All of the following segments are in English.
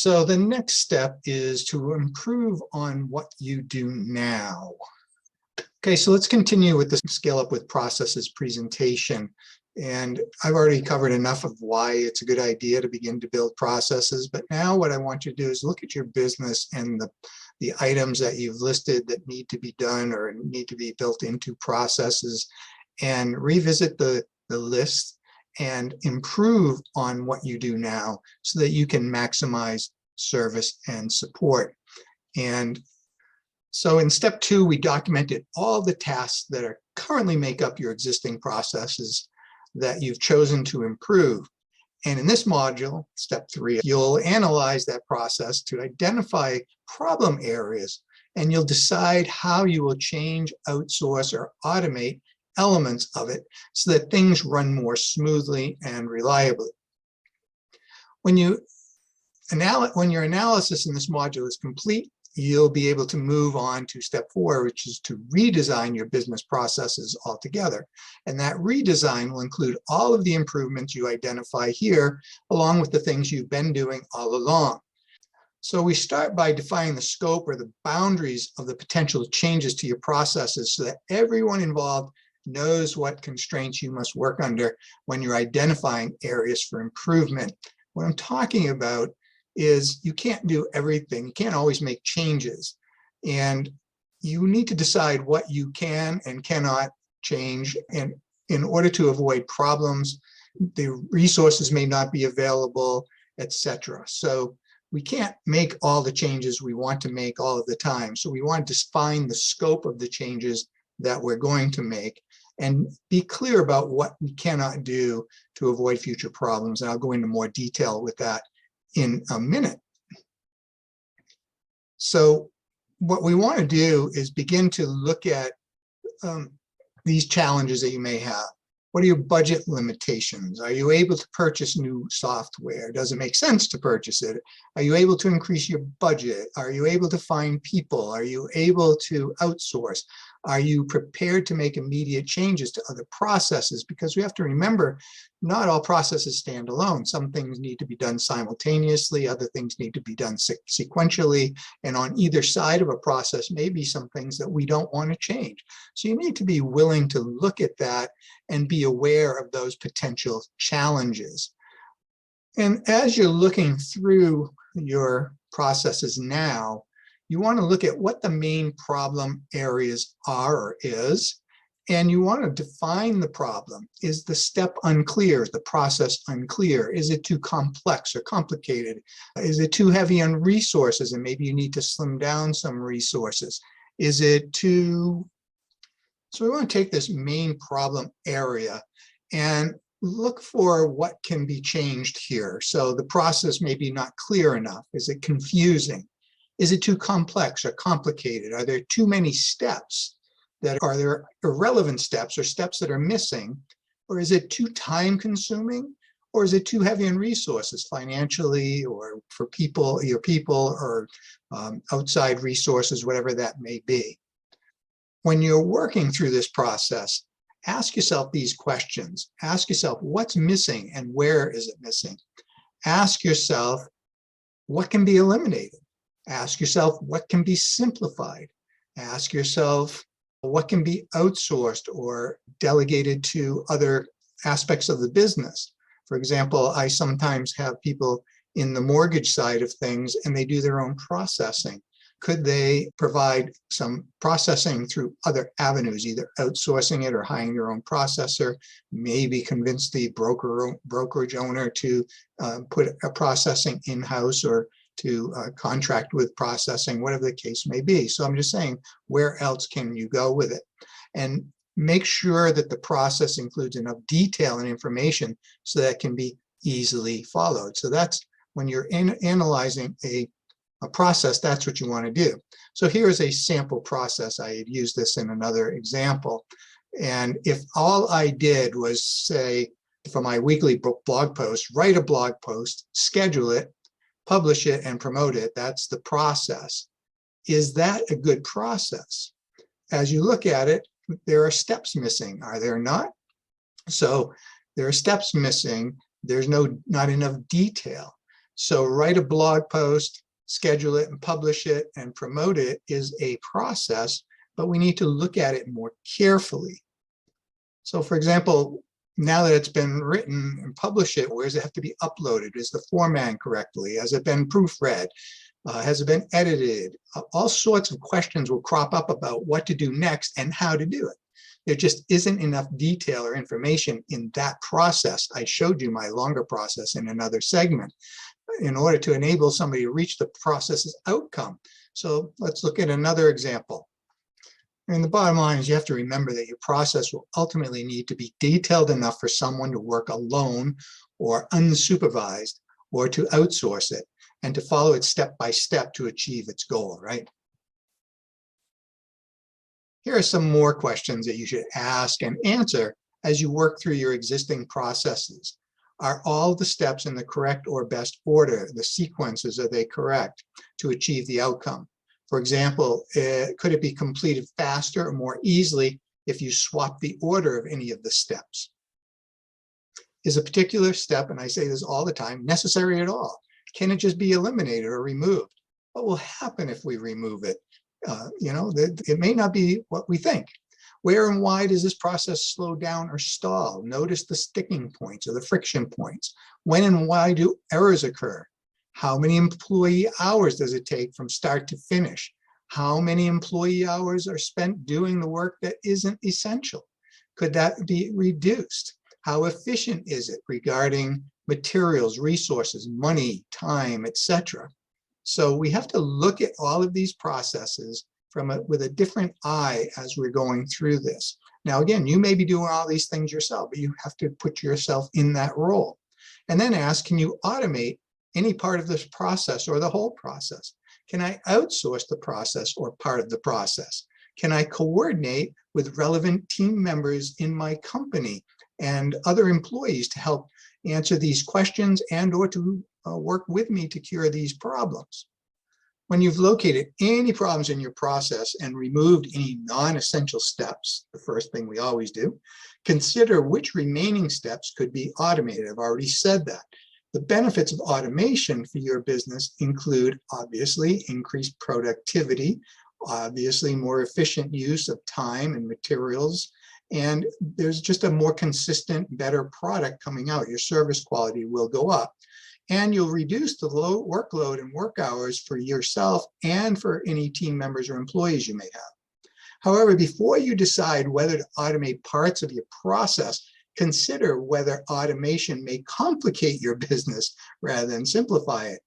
So the next step is to improve on what you do now. Okay, so let's continue with this Scale Up with Processes presentation. And I've already covered enough of why it's a good idea to begin to build processes. But now what I want you to do is look at your business and the items that you've listed that need to be done or need to be built into processes, and revisit the list and improve on what you do now so that you can maximize service and support. And so in step 2, we documented all the tasks that are currently make up your existing processes that you've chosen to improve. And in this module, step 3, you'll analyze that process to identify problem areas, and you'll decide how you will change, outsource, or automate elements of it so that things run more smoothly and reliably. When your analysis in this module is complete, you'll be able to move on to step 4, which is to redesign your business processes altogether. And that redesign will include all of the improvements you identify here, along with the things you've been doing all along. So we start by defining the scope or the boundaries of the potential changes to your processes so that everyone involved knows what constraints you must work under when you're identifying areas for improvement. What I'm talking about is you can't do everything. You can't always make changes. And you need to decide what you can and cannot change. And in order to avoid problems, the resources may not be available, etc. So we can't make all the changes we want to make all of the time. So we want to define the scope of the changes that we're going to make and be clear about what we cannot do to avoid future problems. And I'll go into more detail with that in a minute. So what we want to do is begin to look at these challenges that you may have. What are your budget limitations? Are you able to purchase new software? Does it make sense to purchase it? Are you able to increase your budget? Are you able to find people? Are you able to outsource? Are you prepared to make immediate changes to other processes? Because we have to remember, not all processes stand alone. Some things need to be done simultaneously, other things need to be done sequentially, and on either side of a process may be some things that we don't want to change. So you need to be willing to look at that and be aware of those potential challenges. And as you're looking through your processes now, you want to look at what the main problem areas are or is, and you want to define the problem. Is the step unclear? Is the process unclear? Is it too complex or complicated? Is it too heavy on resources and maybe you need to slim down some resources? Is it too... So we want to take this main problem area and look for what can be changed here. So the process may be not clear enough. Is it confusing? Is it too complex or complicated? Are there too many steps? Are there irrelevant steps or steps that are missing? Or is it too time consuming? Or is it too heavy on resources financially or for people, your people, or outside resources, whatever that may be? When you're working through this process, ask yourself these questions. Ask yourself what's missing and where is it missing? Ask yourself what can be eliminated? Ask yourself what can be simplified? Ask yourself what can be outsourced or delegated to other aspects of the business. For example, I sometimes have people in the mortgage side of things and they do their own processing. Could they provide some processing through other avenues, either outsourcing it or hiring their own processor, maybe convince the brokerage owner to put a processing in-house or to contract with processing, whatever the case may be. So I'm just saying, where else can you go with it? And make sure that the process includes enough detail and information so that it can be easily followed. So that's when you're analyzing a process, that's what you want to do. So here is a sample process. I had used this in another example. And if all I did was say, for my weekly blog post, write a blog post, schedule it, publish it, and promote it, that's the process. Is that a good process? As you look at it, there are steps missing, are there not? So there are steps missing. There's not enough detail. So write a blog post, schedule it and publish it and promote it is a process, but we need to look at it more carefully. So for example, now that it's been written and published, where does it have to be uploaded? Is the format correctly? Has it been proofread? Has it been edited? All sorts of questions will crop up about what to do next and how to do it. There just isn't enough detail or information in that process. I showed you my longer process in another segment in order to enable somebody to reach the process's outcome. So let's look at another example. And the bottom line is you have to remember that your process will ultimately need to be detailed enough for someone to work alone or unsupervised or to outsource it and to follow it step by step to achieve its goal, right? Here are some more questions that you should ask and answer as you work through your existing processes. Are all the steps in the correct or best order? The sequences, are they correct to achieve the outcome? For example, could it be completed faster or more easily if you swap the order of any of the steps? Is a particular step, and I say this all the time, necessary at all? Can it just be eliminated or removed? What will happen if we remove it? It may not be what we think. Where and why does this process slow down or stall? Notice the sticking points or the friction points. When and why do errors occur? How many employee hours does it take from start to finish? How many employee hours are spent doing the work that isn't essential? Could that be reduced? How efficient is it regarding materials, resources, money, time, etc.? So we have to look at all of these processes with a different eye as we're going through this. Now, again, you may be doing all these things yourself, but you have to put yourself in that role. And then ask, can you automate any part of this process or the whole process? Can I outsource the process or part of the process? Can I coordinate with relevant team members in my company and other employees to help answer these questions and or to work with me to cure these problems? When you've located any problems in your process and removed any non-essential steps, the first thing we always do, consider which remaining steps could be automated. I've already said that. The benefits of automation for your business include, obviously, increased productivity, obviously more efficient use of time and materials, and there's just a more consistent, better product coming out. Your service quality will go up, and you'll reduce the low workload and work hours for yourself and for any team members or employees you may have. However, before you decide whether to automate parts of your process, consider whether automation may complicate your business rather than simplify it.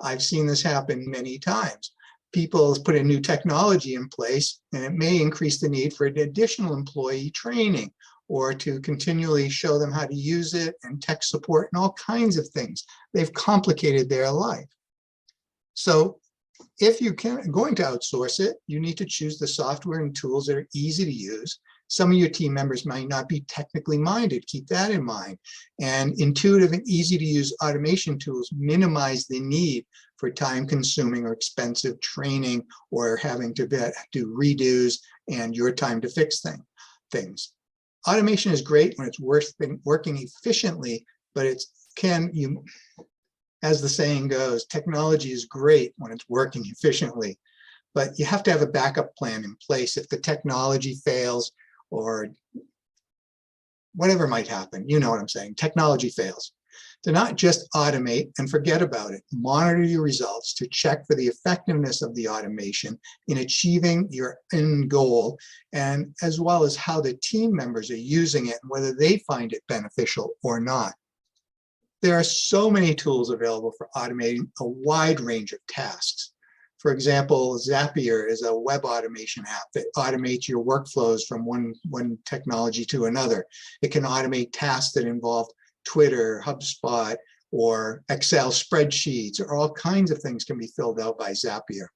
I've seen this happen many times. People put a new technology in place, and it may increase the need for an additional employee training or to continually show them how to use it and tech support and all kinds of things. They've complicated their life. So if you're going to outsource it, you need to choose the software and tools that are easy to use. Some of your team members might not be technically minded. Keep that in mind. And intuitive and easy to use automation tools minimize the need for time-consuming or expensive training or having to do redos and your time to fix things. Automation is great when it's working efficiently, but as the saying goes, technology is great when it's working efficiently, but you have to have a backup plan in place if the technology fails or whatever might happen. You know what I'm saying, technology fails. To not just automate and forget about it. Monitor your results to check for the effectiveness of the automation in achieving your end goal, and as well as how the team members are using it and whether they find it beneficial or not. There are so many tools available for automating a wide range of tasks. For example, Zapier is a web automation app that automates your workflows from one technology to another. It can automate tasks that involve Twitter, HubSpot, or Excel spreadsheets, or all kinds of things can be filled out by Zapier.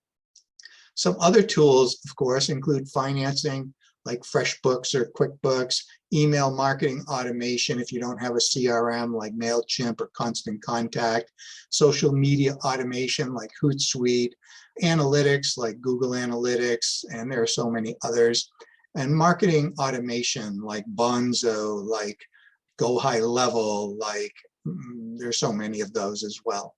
Some other tools, of course, include financing, like FreshBooks or QuickBooks, email marketing automation if you don't have a CRM like MailChimp or Constant Contact, social media automation like Hootsuite, analytics like Google Analytics, and there are so many others, and marketing automation like Bonzo, like Go High Level, like there's so many of those as well.